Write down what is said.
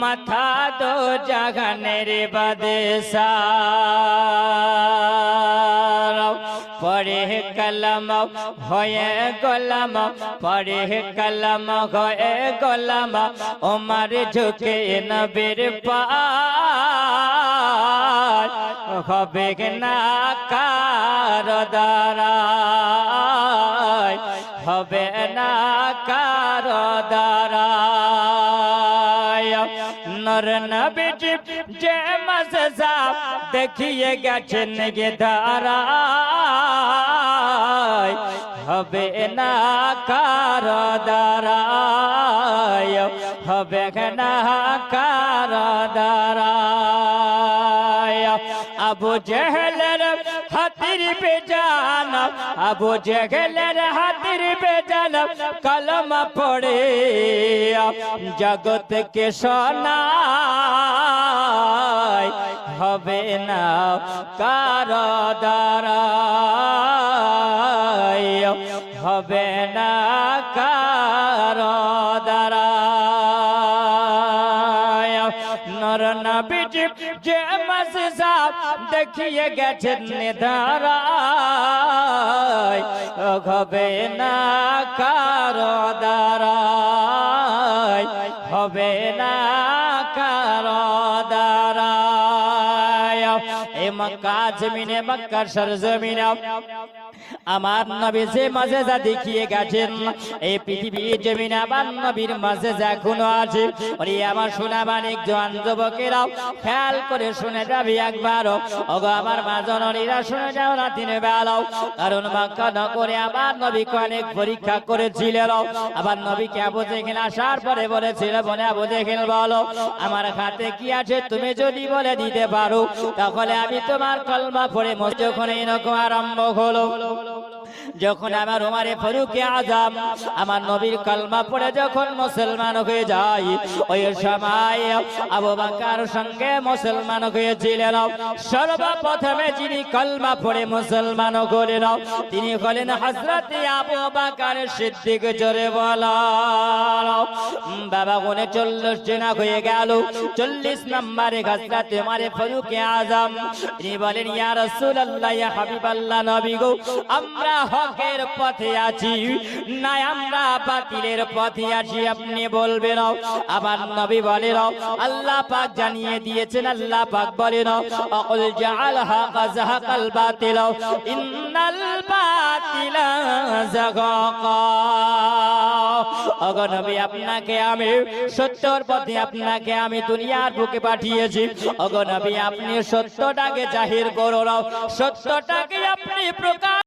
মাথা দো জাগানের বাদশাহ পড়ে কলম হয়ে গোলাম পড়ে কলম হয়ে গোলাম ওমর ঝুঁকে নবীর পার হবে না কার দ্বারায় হবে না কার দ্বারায় নর নবীজি যে মজা দেখিয়ে গেছেন গে ধারায় হবে না কার দ্বারায় হবে না কার দ্বারায় আবু জেহেলের হাতির বেজান আবু জেহেলের হাতির বেজান কলমা পড়ে জগৎ কে সোনায় হবে না কার দ্বারায় হবে না কার দ্বারায় নর নবীজি যে মজা দেখিয়ে গেছেন ধারায় হবে না কার দ্বারায় হবে না কার দ্বারায় এ মক্কা জমিনে মক্কা সরজমিনে আমার নবী যে মজেজা দেখিয়ে গেছেন এই পৃথিবীর জমিনে আমার নবীর মজেজা এখনো আছে। ওরে আমার সোনা মানিক জওয়ান যুবকেরাও খেয়াল করে শুনে যাবি একবার ওগো আমার মা জননীরা শুনে যাও না দিনে বেলাও কারণ মক্কা নগরে আমার নবীকে অনেক পরীক্ষা করেছিলেন। আবার নবীকে আবু জেহেল আসার পরে বলেছিল বলে আবু জেহেল বলো আমার হাতে কি আছে তুমি যদি বলে দিতে পারো তাহলে আমি তোমার কলমা পড়ে যখন এরকম আরম্ভ হলো যখন আমার উমারে ফারুক আজম আমার নবীর কলমা পড়ে যখন মুসলমান হয়ে যায় ওই সময় আবু বকর সঙ্গে মুসলমান হয়েছিলেন। সর্বপ্রথমে যিনি কলমা পড়ে মুসলমান হলেন তিনি হলেন হযরত আবু বকর সিদ্দিক। জোরে বলো বাবা গুনে 40 জন হয়ে গেল। 40 নম্বরে হযরত উমারে ফারুক আজম তিনি বলেন ইয়া রাসূলুল্লাহ ইয়া হাবিবাল্লাহ নবী গো আমরা হকের পথে আছি না আমরা বাতিলের পথে আছি আপনি বলবেন। আবার নবী বলেন আল্লাহ পাক জানিয়ে দিয়েছেন আল্লাহ পাক বলেন আকুল জাআল হাক যাহাকাল বাতিল ইন্নাল বাতিলা যাগাকা। ওগো নবী আপনাকে আমি সত্যের পথে আপনাকে আমি দুনিয়ার বুকে পাঠিয়েছি। ওগো নবী আপনি সত্যটাকে জাহির করুন সত্যটাকে আপনি প্রকাশ